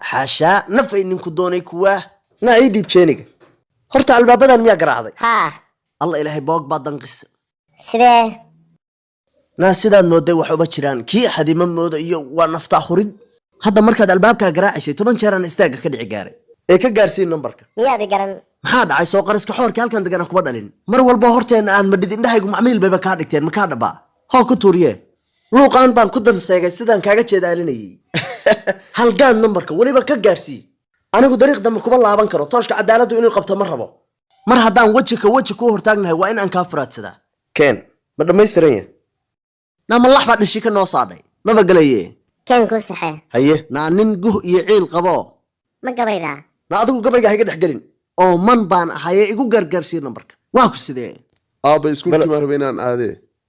حاشا نفي إنكم دوني كواه نا أيدي بشينيك هرت على الباب بدل ميا قراعي ها الله إلهي بوق بعض نقص سيده ناس سيدان مودة وحبة شران كي حدي من مودة ونفتح خريد هذا مركز الباب كقراعي شيء طبعا شران استاجر كده عجاري إيه كجارسين نمبرك ميا دي قرن maxaa dhacay soo qaris ka xoorkii halkan degan kuma dhalin mar walba horteen aan madid indhahaygu macmiil bay ka dhigteen ma ka dhaba ha ku tuuriye luuqan baan ku danseegay sidaan kaaga jeedaalinayay halgaan numberka waliba ka gaarsi anigu dariiqda ma kuba laaban karo tooshka cadaaladu inuu qabto ma rabo mar haddaan waji ku hortaagnahay waa in aan ka furaadsada keen ma dhamaystiran yahay nama laxba dhishi ka noo saadhay ma bagalaye keen ku saxay haye na nin guh iyo ciil qabo ma gabayda na adigu gabayga hayga dhaxgelin oo man baan ahaye igu gargaarsiin numberka waa ku sidee aaba iskuulkii ma rabeen aan aade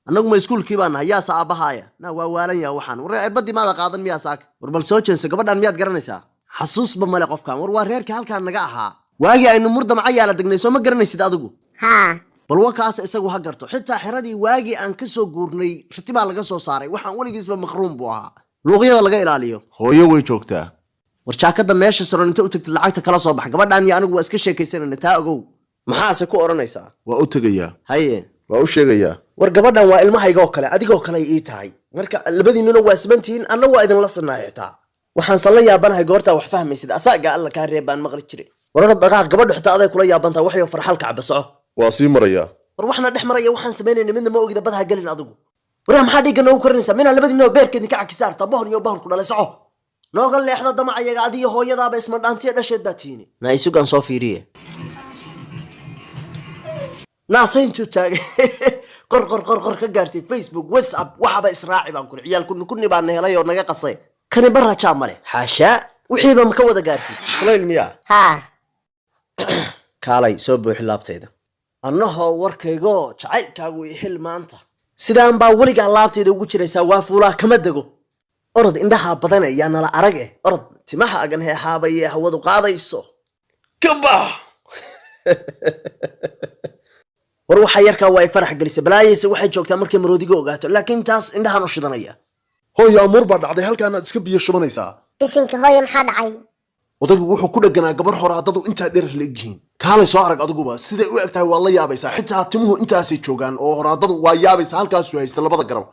anagu ma iskuulkii baan hayaa saabahaaya na waa waalan yaa waxaan war erbadi maada qaadan miyaa saak war bal soo jeenso gabadhan miyaad garanaysaa xasuus ba male qofkan war waa reerka halkaan naga ahaa waagi aynu murdam cayaala degnay soo ma garanaysid adigu ha bal wakaas isagu ha garto xitaa xiradii waagi aan ka soo guurnay rtibaa laga soo saaray waxaan waligiisba maqruum buu ahaa luuqyada laga ilaaliyo hooyo way joogtaa warjaakada meesha saron inta u tagtay lacagta kala soo bax gabadhan iyo anigu waa iska sheekaysanayna taa ogow maxaase ku oranaysaa waa u tagayaa haye waa u sheegayaa war gabadhan waa ilmahayga oo kale adigoo kale ii tahay marka labadiinuna waa simantihiin anna waa idin la sinaayay taa waxaan san la yaabanahay goortaa wax fahmaysid asaaga alla kaa reebaan maqli jiray warana dhaqaaq gabadhu xitaa aday kula yaabantaa waxyo farxalka cabasoco waa sii marayaa war waxna dhex maraya waxaan samaynayna midna ma ogida badha galin adigu waraa maxaa dhiigga noogu korinaysaa mina labadiinoo beerkeedni ka cakisaarta bohon iyo bahon ku dhalay soco nooga leexda damacayaga adiyo hooyadaaba isma dhaantiya dhasheed baa tiini naa isugaan soo fiiriye naasayntuu taagay qor ka gaartay facebook whatsapp waxaba israaci baan kuli ciyaal kunni baan helay oo naga qasay kani barrajaa male xaashaa wixiiba ma ka wada gaarsiis kulayl miyaa ha kaalay soo buuxi laabtayda annahoo warkaygoo jacaylkaagu ihil maanta sidaan baa weligaa laabtayda ugu jiraysaa waa fuulaa kama dego orod indhaha badan ayaa nala arag orod timaha agan heehaabaye hawadu qaadayso kaba war waxa yarkaa waa ay farax gelisay balaayaysa waxay joogtaa markay maroodiga ogaato laakiin taas indhahan u shidanaya hooyo amuur baa dhacday halkaanaad iska biyo shubanaysaa bisinka hooyo maxaa dhacay odaygu wuxuu ku dhaganaa gabar hore haddadu intaa dherer la egyihiin kaalay soo arag adiguba siday u eg tahay waa la yaabaysaa xitaa timuhu intaasay joogaan oo hore haddadu waa yaabaysaa halkaasuu haysta labada garab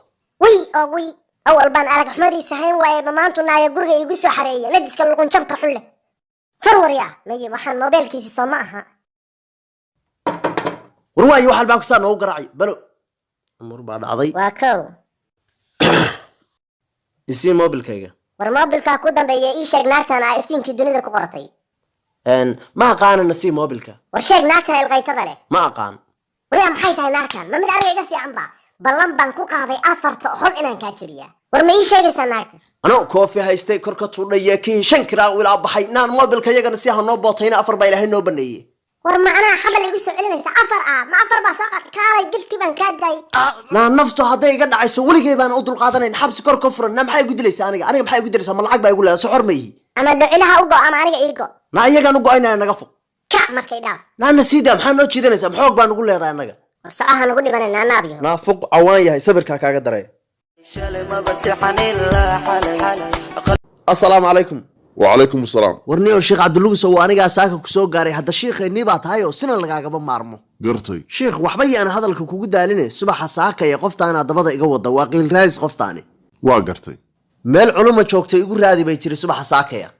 wiy أول بان أرق حمدي سهين واي بمانتو نايا قرقة يقصو حرية ندسك اللقون جمك حلة فرور يا ميجي وحان موبيل كيسي صماها ورواي وحال باكسان هو قرعي بلو أمور بعد عضي واكو يسي موبيل كيغا ورموبيل كاكو دان بيا إيشاق ناكتان عايفتين كي دوني دركو قرطي أن ما أقان نسي موبيل كا ورشاق ناكتان الغيطة ذلك ما أقان وريا محايتها ناكتان ما مدعري يقفي عنبا بلان بانكو قاضي أفرتو حل إنان كاتشبيا ورما إيشاق سناكتان أنا كوفي هايستي كوركتو ليكي شنكرا ولا بحي نان موبيل كيغا نسيها نوبوتين أفر بايلهين نوبني ورما أنا حبل يقصو علينا أفر ما أفر باساقات كالي قلت كيبان كاداي نان نفتو هداي قد عيسو ولي كيبان أدل قادنين حبس كور كفر نام حي قد ليس أنا بحي قد ليس أما العقب يقول لها سحر مي أما دعي لها أوقو أما أنا إيقو نا إيقا نقو أينا نقفو كاع مركي داف نان نسيدا محان نوتشي دانيسا محوق بان نقول لها نقا ورساقها نقول لي بان نانابيو نافق عوان يهي سبر كاكا قدري السلام عليكم وعليكم السلام ورنيو الشيخ عبد اللوغس هو أنا ساكا كسو قاري هذا الشيخ إني باتهايو سنة لقاقا بمارمو قرطي شيخ وحبي أنا هذا الكوكو داليني سبح ساكا يا قفتاني دبدا إيقوضا واقيل رايس قفتاني وقرطي ميل علومة شوكتي يقول رادي بيتري سبح ساكا يا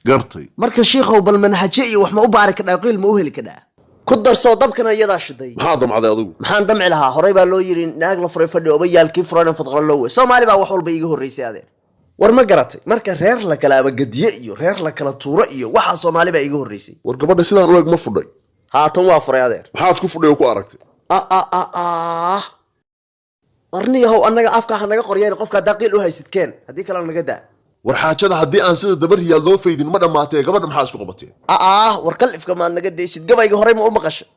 قرطي مركز شيخ بالمنهجي وحما أبارك الأقيل موهل كده كدر صوتبكنا يدا شدي هذا عاد أدو محان دمع لها هريبا لو يرين ناقل فري فدي وبيال كيف رانا فضغل لو سومالي با وحول بيغو الرئيسي هذا ورما قراتي مركا رير لك لا بقديه iyo reer la kala tuuro iyo waxa Soomaali ba iga horeysay war gabadha sidaan u eeg ma fudhay haatan waa furay adeer maxaad ku fudhay oo ku aragtay warniyahow annaga afka ha naga qoriyeen qofka daqiil u haysidkeen hadii kala naga daa war xaajada hadii aan sida dabar riyaal loo faydin ma dhamaatay gabadha maxaa isku qabateen war kalifka ma naga deesid gabayga hore ma u maqashay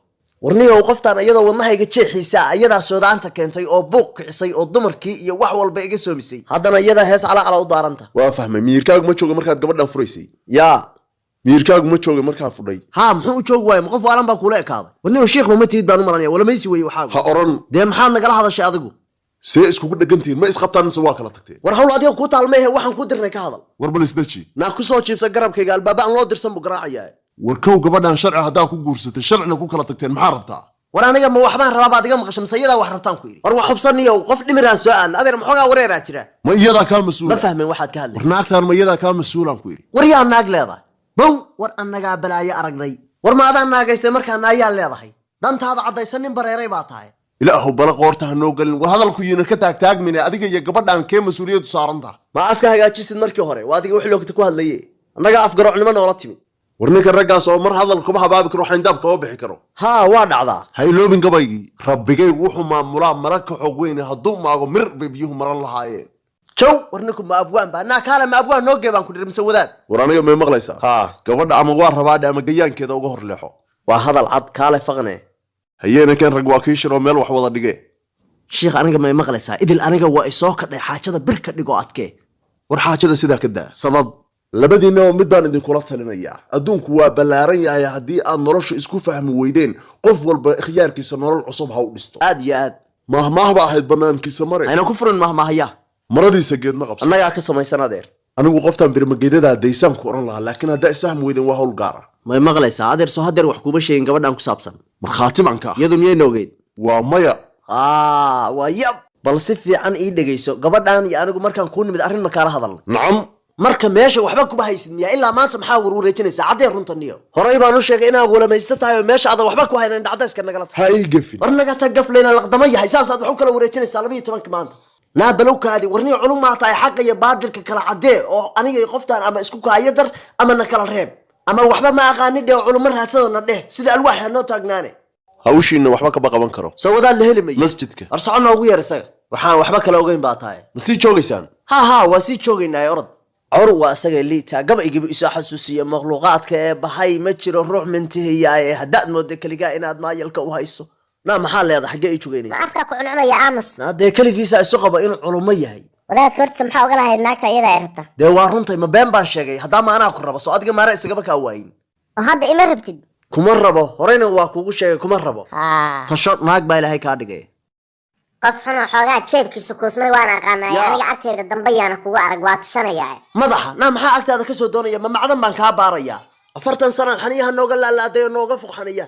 warniyahow qoftaan iyadoo wadnahayga jeexiisa ayadaa soodaanta keentay oo buuq kicisay oo dumarkii iyo wax walba iga soomisay haddana iyada hees cala u daaranta waa fahmay miirkaagu ma jooga markaad gabadhan furaysay yaa miirkaagu ma jooga markaa fudhay ها muxuu joogi waayay qof waalan baa kula ekaaday warniyo sheekh ma tiid baan u malanaya wala maysi way waxa ha oran de maxaad nagala hadashay adigu see iskugu dhagantiin ma isqabtaan mise waa kala tagteen war hawl adiga ku taalmeehe waxaan ku dirnay ka hadal war bal isdaji naa ku soo jiifsa garabkayga albaaba aan loo dirsan buu garaacayaa war kow gabadhan sharci haddaa ku guursatay sharcina ku kala tagteen maxaa rabtaa war aniga ma waxbaan rabaa adiga maqasho mise iyadaa wax rabtaan ku yidhi war wax xubsaniyo qof dhimiraan soo aadna adeer maxoogaa wareeraa jira ma iyadaa kaa mas-uula ma fahmin waxaad ka hadlaysa war naagtaan ma iyadaa kaa mas-uulaan ku yidhi war yaa naag leedahay bow war annagaa balaayo aragnay war ma adaan naagaystay markaa naayaa leedahay dantaada caddaysan nin bareeray baa tahay ilaahu bala qoorta ha noo gelin war hadalku yiina ka taagtaagmine adiga iyo gabadhan kee mas-uuliyaddu saarantaha ma afka hagaajisid markii hore waa adiga wixii loogta ku hadlaye annagaa afgaroocnimo noola timid war ninka raggaas oo mar hadal kuma habaabi karo xayndaab kama bixi karo haa waa dhacdaa ha iloobin gabaygii rabbigaygu wuxuu maamulaa mara ka xoog weyne hadduu maago mir bay biyuhu maran lahaayeen jow war ninku ma abwaan baa naa kaale ma abwaan noo gee baan ku dhiri mise wadaad war aniga may maqlaysaa haa gabadha ama waa rabaadhe ama gayaankeeda uga hor leexo waa hadal cad kaale faqne hayeena keen rag waa kii shiroo meel wax wada dhige shiikh aniga may maqlaysaa idil aniga waa isoo kadhay xaajada bir ka dhigoo adkee war xaajada sidaa ka daa sabab labadiinaba mid baan idinkula talinayaa adduunku waa ballaaran yahay haddii aad nolosha isku fahmi weydeen qof walba ikhyaarkiisa nolol cusub ha u dhisto aad iyo aad mahmaah ba ahayd banaankiisa mare ayna ku furin mahmaahaya maradiisa geed ma qabso annagaa ka samaysan adeer anigu qoftaan birmageedadaa daysaan ku oran lahaa laakiin haddaa isfahmi weydeen waa hawl gaara may maqlaysaa adeer soo hadeer wax kuuma sheegin gabadhan ku saabsan markhaati manka ah iyadu miyayna ogeyd waa maya waa yab bal si fiican ii dhegayso gabadhan iyo anigu markaan kuu nimid arrin ma kaala hadalna nacam marka meesha waxba kuma haysid miyaa ilaa maanta maxaa warwareejinaysaa caddee runtaniyo horey baan u sheegay inaad walamaysta tahay oo meesha adan waxba ku haynan dhacdayska nagala tahay ha ii gefin war naga ta gaflayna laqdama yahay saasaad wax u kala wareejinaysaa 12 maanta naa balowkaadi warniyo culum maa tahay xaqa iyo baadilka kala caddee oo aniga iyo qoftaan ama isku kahayo dar ama na kala reeb ama waxba ma aqaani dheh oo culummo raadsadona dheh sida alwaax ha noo taagnaane hawshiina waxba kaba qaban karo soo wadaad la heli mayo masjidka war socon noogu yeer isaga waxaan waxba kala ogeyn baa tahay ma sii joogaysaan ها واسي جوجينا orod cor waa asaga liita gabaygiiba isoo xasuusiya makhluuqaadka ee bahay ma jiro ruux mintihiyaay hadaad moodo kaliga inaad maayalka u hayso na maxaa leedahay xagee ay jogeynaysaa afka ku cunaya aamus de kaligiisa isu qaba inuu culumo yahay wadaadka horta maxaa oga lahayd naagta iyada ay rabta de waa runtay ma been baan sheegay hadaa ma anaa ku rabo soo adiga maara isagaba ka waayin oo hadda ima rabtid kuma rabo horeyna waa kugu sheegay kuma rabo tasho naag baa ilaahay ka dhigay qof xun oo xoogaa jeebkiisa koosmay waan aqaanay aniga agteeda dambe yaana kugu arag waa tashanaya madaxa na maxaa agtaada ka soo doonaya ma macdan baan ka baaraya 40 sano xaniyaha nooga laalaaday nooga fuqxanaya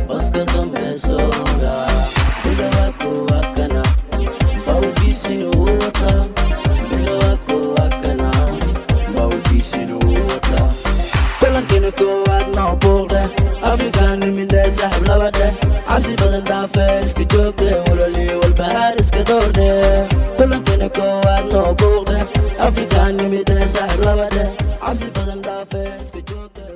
baska dambe sooda bilawa ku wakana bawdisinu wata bilawa ku wakana bawdisinu wata kalankina ko waad no boqda afrikan min da sahab lawada عزي بدن دافس كجوكه ولولي والبهار اسكدورده كلنا كواد نو بوغده افريكان ميدا سهر لبده عزي بدن دافس كجوكه